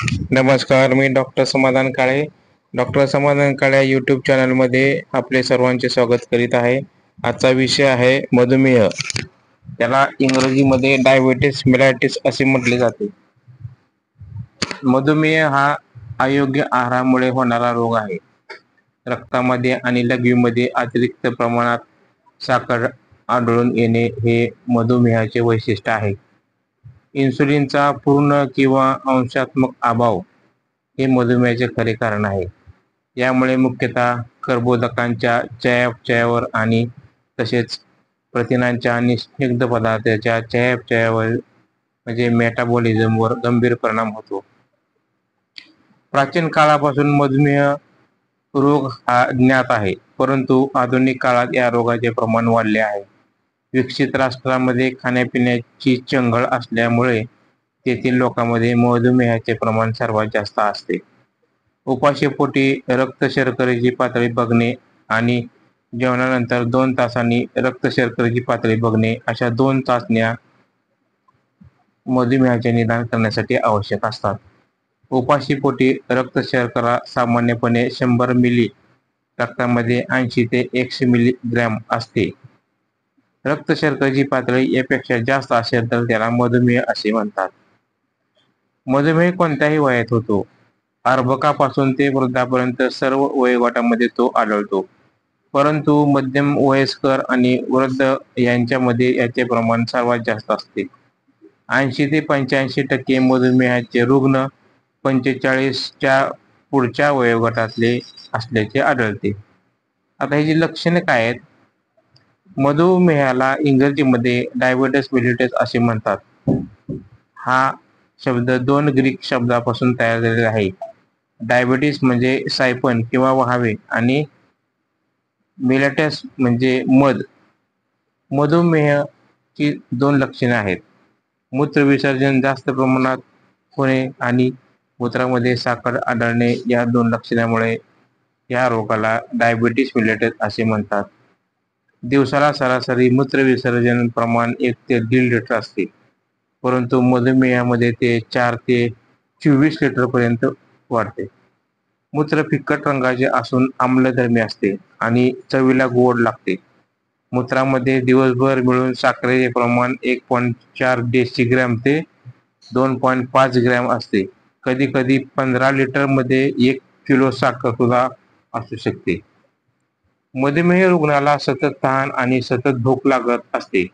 नमस्कार, मी डॉक्टर समाधान काळे. डॉक्टर समाधान काळे या यूट्यूब चॅनलमध्ये आपले सर्वांचे स्वागत करीत आहे. आजचा विषय आहे मधुमेह. त्याला इंग्रजीमध्ये डायबिटीस मेलायटिस असे म्हटले जाते. मधुमेह हा अयोग्य आहारामुळे होणारा रोग आहे. रक्तामध्ये आणि लघवीमध्ये अतिरिक्त प्रमाणात साखर आढळून येणे हे मधुमेहाचे वैशिष्ट्य आहे. इन्सुलिनचा पूर्ण किंवा अंशात्मक अभाव हे मधुमेहाचे खरे कारण आहे. यामुळे मुख्यतः कर्बोदकांच्या चयापचयावर आणि तसेच प्रथिनांच्या आणि स्निग्ध पदार्थाच्या चयापचयावर म्हणजे मेटाबॉलिझमवर गंभीर परिणाम होतो. प्राचीन काळापासून मधुमेह रोग हा ज्ञात आहे, परंतु आधुनिक काळात या रोगाचे प्रमाण वाढले आहे. विकसित राष्ट्रांमध्ये खाण्यापिण्याची चंगळ असल्यामुळे तेथील लोकांमध्ये मधुमेहाचे प्रमाण सर्वात जास्त असते. उपाशीपोटी रक्त शर्करेची पातळी बघणे आणि जेवणानंतर 2 तासांनी रक्त शर्करेची पातळी बघणे अशा 2 चाचण्या मधुमेहाचे निदान करण्यासाठी आवश्यक असतात. उपाशीपोटी रक्त शर्करा सामान्यपणे 100 मिली रक्तामध्ये 80 ते 100 मिलीग्रॅम असते. रक्त शर्करेची पातळी यापेक्षा जास्त असेल तर त्याला मधुमेह असे म्हणतात. मधुमेह कोणत्याही वयात होतो. अर्भकापासून ते वृद्धापर्यंत सर्व वयोगटामध्ये तो आढळतो. परंतु मध्यम वयस्कर आणि वृद्ध यांच्यामध्ये याचे प्रमाण सर्वात जास्त असते. 80 ते 85% मधुमेहाचे रुग्ण 45च्या पुढच्या वयोगटातले असल्याचे आढळते. आता ही जी लक्षणे काय आहेत? मधुमेहाला इंग्रजीमध्ये डायबिटीस मेलिटस असे म्हणतात. हा शब्द 2 ग्रीक शब्दापासून तयार झालेला आहे. डायबिटीस म्हणजे सायपन किंवा व्हावे आणि मेलिटस म्हणजे मध. मधुमेहाची 2 लक्षणे आहेत. मूत्रविसर्जन जास्त प्रमाणात होणे आणि मूत्रामध्ये साखर आढळणे या 2 लक्षणामुळे या रोगाला डायबिटीस मेलिटस असे म्हणतात. दिवसाला सरासरी मूत्रविसर्जन प्रमाण 1 ते 1.5 लिटर असते, परंतु मधुमेहामध्ये ते 4 ते 24 लिटर पर्यंत वाढते. मूत्र फिकट रंगाचे असून आम्लधर्मी असते आणि चवीला गोड लागते. मूत्रामध्ये दिवसभर मिळून साखरेचे प्रमाण 1.4 डेसिग्रॅम ते 2.5 ग्रॅम असते. कधी कधी 15 लिटर मध्ये 1 किलो साखर सुद्धा असू शकते. मधुमेह रुग्णाला सतत तहान आणि सतत भूक लागत असते.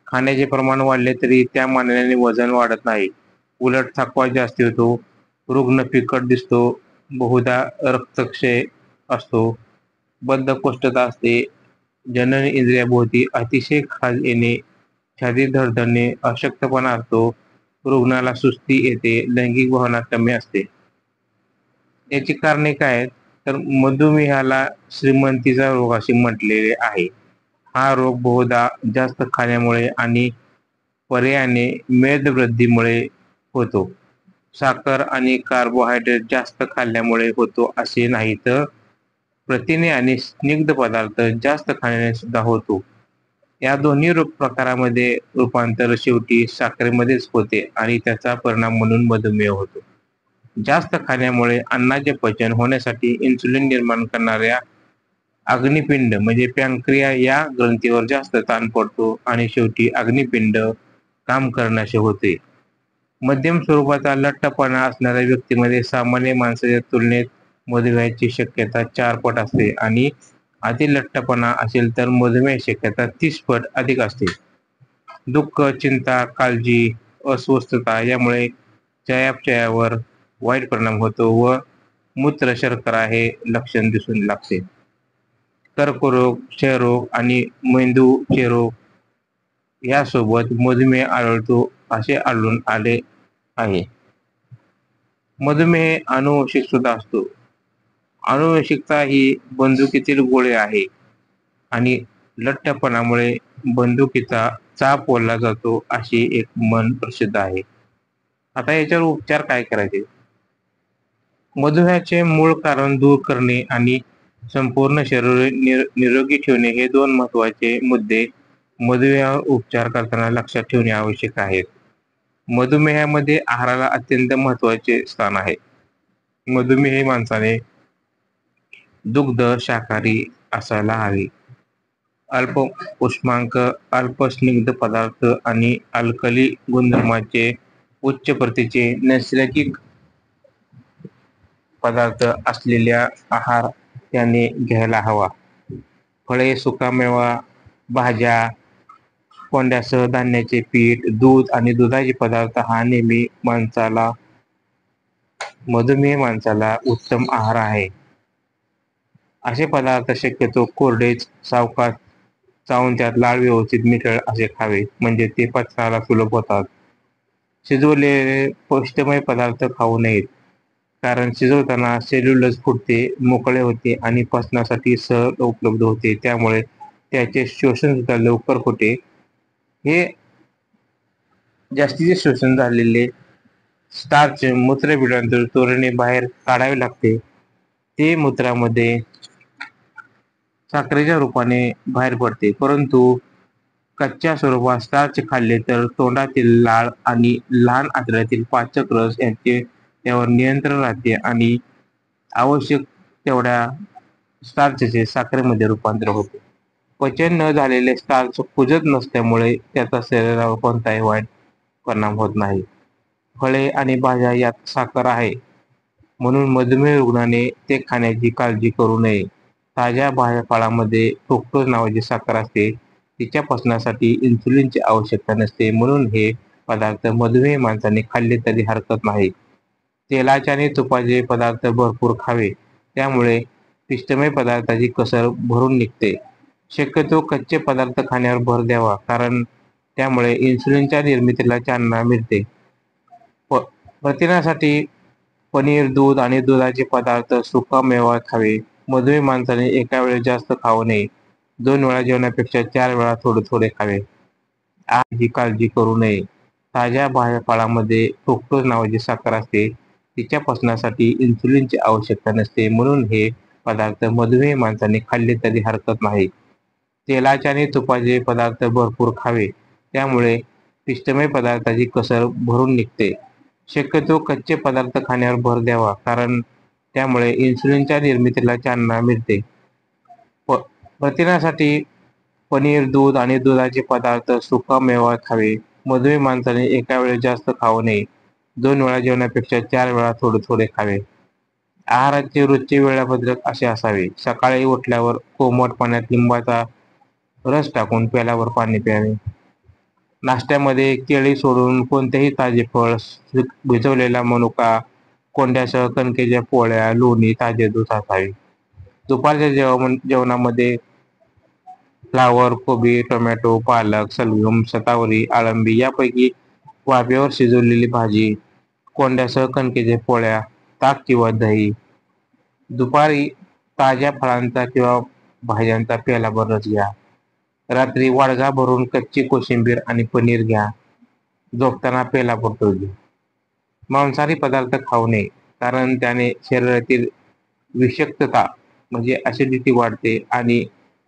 खाण्याचे प्रमाण वाढले तरी त्या मानाने वजन वाढत नाही. उलट थकवा जास्त होतो. रुग्ण फिकट दिसतो. बहुधा रक्तक्षय असतो. बद्धकोष्ठता असते. जनन इंद्रियाभोवती अतिशय खाज येणे, छाती धडधडणे, अशक्तपणा असतो. रुग्णाला सुस्ती येते. लैंगिक भावना कमी असते. याची कारणे काय आहेत? तर मधुमेहाला श्रीमंतीचा रोग असे म्हटलेले आहे. हा रोग बहुधा जास्त खाण्यामुळे आणि पर्यायाने मेदवृद्धीमुळे होतो. साखर आणि कार्बोहायड्रेट जास्त खाल्ल्यामुळे होतो असे नाही, तर प्रथिने आणि स्निग्ध पदार्थ जास्त खाण्याने सुद्धा होतो. या दोन्ही रोग प्रकारामध्ये रूपांतर शेवटी साखरेमध्येच होते आणि त्याचा परिणाम म्हणून मधुमेह होतो. जास्त खाण्यामुळे अन्नाचे पचन होण्यासाठी इन्सुलिन निर्माण करणाऱ्या अग्निपिंड म्हणजे पॅनक्रिया या ग्रंथीवर जास्त ताण पडतो आणि शेवटी अग्निपिंड काम करण्याचे होते. मध्यम स्वरूपाचा लठ्ठपणा असणाऱ्या व्यक्तीमध्ये सामान्य माणसाच्या तुलनेत मधुमेहाची शक्यता 4 पट असते आणि अति लठ्ठपणा असेल तर मधुमेह शक्यता 30 पट अधिक असते. दुःख, चिंता, काळजी, अस्वस्थता यामुळे चयापचयावर वाईट परिणाम होतो व मूत्र शर्करा हे लक्षण दिसून लागते. कर्करोग, क्षयरोग आणि मेंदूचे रोग यासोबत मधुमेह आढळतो असे आढळून आले आहे. मधुमेह अनुवंशिक सुद्धा असतो. अनुवंशिकता ही बंदुकीतील गोळे आहे आणि लठ्ठपणामुळे बंदुकीचा चाप ओढला जातो अशी एक म्हण प्रसिद्ध आहे. आता याच्यावर उपचार काय करायचे? मधुमेहाचे मूळ कारण दूर करणे आणि संपूर्ण शरीर निरोगी ठेवणे हे 2 महत्त्वाचे मुद्दे मधुमेहावर उपचार करताना लक्षात ठेवणे आवश्यक आहेत. मधुमेहामध्ये आहाराला अत्यंत महत्वाचे स्थान आहे. मधुमेही माणसाने दुग्ध शाकाहारी असायला हवे. अल्प उष्मांक, अल्प स्निग्ध पदार्थ आणि अल्कली गुणधर्माचे उच्च प्रतीचे नैसर्गिक पदार्थ असलेल्या आहार त्याने घ्यायला हवा. फळे, सुकामेवा, भाज्या, कोंड्यासह धान्याचे पीठ, दूध आणि दुधाचे पदार्थ हा नेहमी मधुमेह माणसाला उत्तम आहार आहे. असे पदार्थ शक्यतो कोरडेच, सावकाश चावून त्यात लाळ व्यवस्थित मिसळ असे खावे, म्हणजे ते पचनाला सुलभ होतात. शिजवलेले पौष्टिमय पदार्थ खाऊ नयेत, कारण शिजवताना सेल्युलोज फुटते, मोकळे होते आणि पचनासाठी सहज उपलब्ध होते, त्यामुळे त्याचे शोषण सुद्धा लवकर होते. हे जास्तीचे शोषण झालेले स्टार्च मूत्रपिंडातून त्वरेने बाहेर काढावे लागते. ते मूत्रामध्ये साखरेच्या रूपाने बाहेर पडते, परंतु कच्च्या स्वरूपात स्टार्च खाल्ले तर तोंडातील लाळ आणि लहान आतड्यातील पाचक रस यांचे त्यावर नियंत्रण राहते आणि आवश्यक तेवढ्या स्टार्चचे साखरेमध्ये रूपांतर होते. पचन न झालेले स्टार्च कुजत नसल्यामुळे त्याचा शरीरावर कोणताही वाईट परिणाम होत नाही. फळे आणि भाज्या यात साखर आहे, म्हणून मधुमेह रुग्णाने ते खाण्याची काळजी करू नये. ताज्या फळामध्ये फ्रुक्टोज नावाची साखर असते. तिच्या पचनासाठी इन्सुलिनची आवश्यकता नसते, म्हणून हे पदार्थ मधुमेह माणसाने खाल्ले तरी हरकत नाही. तेलाचे आणि तुपाचे पदार्थ भरपूर खावे, त्यामुळे पिष्टमय पदार्थाची कसर भरून निघते. शक्यतो कच्चे पदार्थ खाण्यावर भर द्यावा, कारण त्यामुळे इन्सुलिनच्या निर्मितीला चालना मिळते. प्रथिनासाठी पनीर, दूध आणि दुधाचे पदार्थ, सुकामेवा खावे. मधुमेह माणसाने एका वेळेस जास्त खाऊ नये. 2 वेळा जेवणापेक्षा 4 वेळा थोडे थोडे खावे. आहाराची काळजी करू नये. ताज्या फळामध्ये फ्रुक्टोज नावाची साखर असते. तिच्या पचनासाठी इन्सुलिनची आवश्यकता नसते, म्हणून हे पदार्थ मधुमेह माणसाने खाल्ले तरी हरकत नाही. तेलाचे आणि तुपाचे पदार्थ भरपूर खावे, त्यामुळे पिष्टमय पदार्थाची कसर भरून निघते. शक्यतो कच्चे पदार्थ खाण्यावर भर द्यावा, कारण त्यामुळे इन्सुलिनच्या निर्मितीला चालना मिळते. प्रथिनासाठी पनीर, दूध आणि दुधाचे पदार्थ, सुकामेवा खावे. मधुमेह माणसाने एका वेळेस जास्त खाऊ नये. 2 वेळा जेवणापेक्षा 4 वेळा थोडे थोडे खावे. आहाराचे रोजचे वेळापत्रक असे असावे. सकाळी उठल्यावर कोमट पाण्यात लिंबाचा रस टाकून पेल्यावर पाणी प्यावे. नाश्त्यामध्ये केळी सोडून कोणतेही ताजे फळ, भिजवलेला मनुका, कोंड्यासह कणकेच्या पोळ्या, लोणी, ताजे दूध असावे. दुपारच्या जेवणामध्ये फ्लावर, कोबी, टोमॅटो, पालक, सलगम, शतावरी, अळंबी यापैकी वाफेवर शिजवलेली भाजी, कोंड्यासह कणकेच्या पोळ्या, ताक किंवा दही. दुपारी ताज्या फळांचा किंवा भाज्यांचा पेलाभर रस घ्या. रात्री वाडगा भरून कच्ची कोशिंबीर आणि पनीर घ्या. झोपताना पेलाभर दूध घ्या. मांसाहारी पदार्थ खाऊ नये, कारण त्याने शरीरातील विषाक्तता म्हणजे ॲसिडिटी वाढते आणि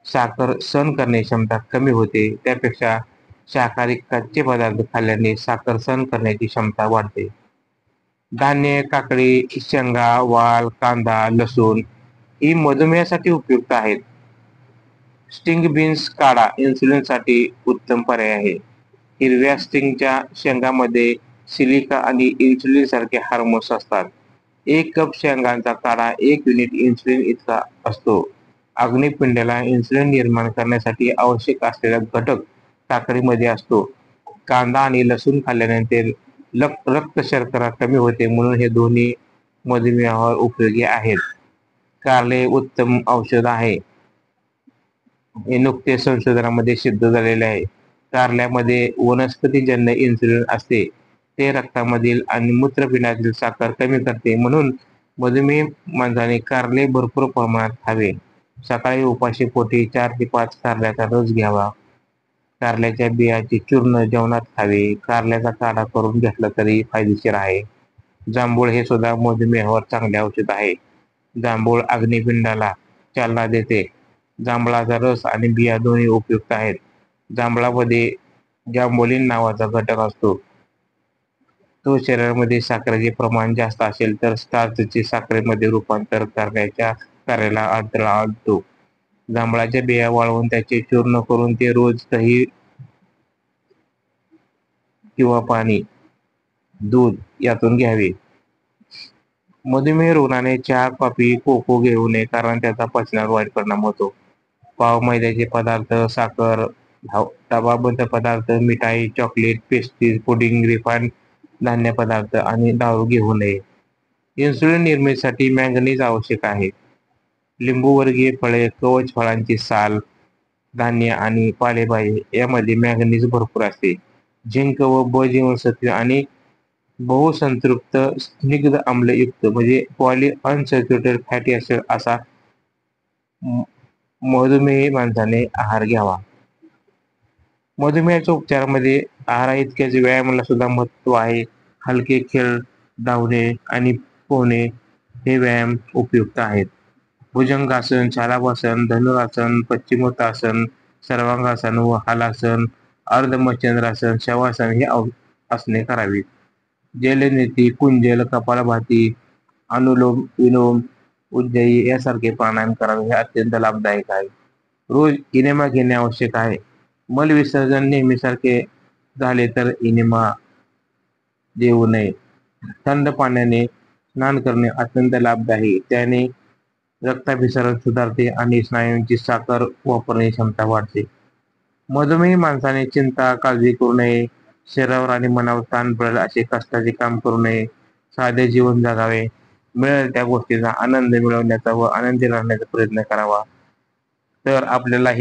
साखर सहन करण्याची क्षमता कमी होते. त्यापेक्षा शाकाहारी कच्चे पदार्थ खाल्ल्याने साखर सहन करण्याची क्षमता वाढते. धान्य, काकडी, शेंगा, वाल, कांदा, लसूण ही मधुमेहासाठी उपयुक्त आहेत. स्टिंग बीन्स काढा इन्सुलिनसाठी उत्तम पर्याय आहे. हिरव्या स्टिंगच्या शेंगामध्ये सिलिका आणि इन्सुलिन सारखे हार्मोन्स असतात. 1 कप शेंगांचा काढा 1 युनिट इन्सुलिन इतका असतो. अग्निपिंडाला इन्सुलिन निर्माण करण्यासाठी आवश्यक असलेला घटक साखरेमध्ये असतो. कांदा आणि लसूण खाल्ल्यानंतर रक्त शर्करा कमी होते, म्हणून हे दोन्ही मधुमेहावर उपयोगी आहेत. कारले उत्तम औषध आहे. हे नुकतेच संशोधनामध्ये सिद्ध झालेले आहे. कारल्यामध्ये वनस्पतीजन्य इन्सुलिन असते. ते रक्तामधील आणि मूत्रपिंडातील साखर कमी करते, म्हणून मधुमेह माणसाने कारले भरपूर प्रमाणात खावे. सकाळी उपाशी पोटी 4 ते 5 कारल्याचा रस घ्यावा. कारल्याच्या बियाचे चूर्ण जेवणात खावे. कारल्याचा काढा करून घेतला तरी फायदेशीर आहे. जांभूळ हे सुद्धा मधुमेहावर चांगले औषध आहे. जांभूळ अग्निपिंडाला चालना देते. जांभळाचा रस आणि बिया दोन्ही उपयुक्त आहेत. जांभळामध्ये जांभोलिन नावाचा घटक असतो. तो शरीरामध्ये साखरेचे प्रमाण जास्त असेल तर स्टार्चचे साखरेमध्ये रूपांतर करण्याच्या कार्याला अडथळा आणतो. जांभळाच्या बिया वाळवून त्याचे चूर्ण करून ते रोज दही किंवा पाणी, दूध यातून घ्यावे. मधुमेह रुग्णाने चहा, कॉफी, कोको घेऊ नये कारण त्याचा पचनावर वाईट परिणाम होतो. पाव, मैद्याचे पदार्थ, साखर, डबाबंद पदार्थ, मिठाई, चॉकलेट, पेस्ट्रीज, पुडिंग, रिफाइंड धान्य पदार्थ आणि दारू घेऊ नये. इन्सुलिन निर्मितीसाठी मॅंगनीज आवश्यक आहे. लिंबूवर्गीय फळे, कवच फळांची साल, धान्य आणि पालेभाजी यामध्ये मॅंगनीज भरपूर असते. झिंक व ब जीवनसत्वे आणि बहुसंतृप्त स्निग्ध आम्लयुक्त म्हणजे पॉली अनसॅच्युरेटेड फॅटी ऍसिड असा मधुमेही माणसाने आहार घ्यावा. मधुमेहाच्या उपचारामध्ये आहाराइतकेच व्यायामाला सुद्धा महत्व आहे. हलके खेळ, धावणे आणि पोहणे हे व्यायाम उपयुक्त आहेत. भुजंगासन, शालाभासन, धनुरासन, पश्चिमोत्तासन, सर्वांगासन व हलासन, अर्धमच्छंद्रासन, शवासन ही आसने करावीत. जलनेती, कुंजल, कपालभाती, अनुलोम विलोम, उज्जयी यासारखे प्राणायाम करावे हे अत्यंत लाभदायक आहे. रोज इनेमा घेणे आवश्यक आहे. मल विसर्जन नेहमीसारखे झाले तर इनेमा देऊ नये. थंड पाण्याने स्नान करणे अत्यंत लाभदायी. त्याने रक्ताभिसरण सुधारते आणि स्नायूंची साखर वापरण्याची क्षमता वाढते. मधुमेही माणसाने चिंता, काळजी करू नये. शरीरावर आणि मनावर ताण पडेल असे कष्टाचे काम करू नये. साधे जीवन जगावे. मिळेल त्या गोष्टीचा आनंद मिळवण्याचा व आनंदी राहण्याचा प्रयत्न करावा. तर आपल्याला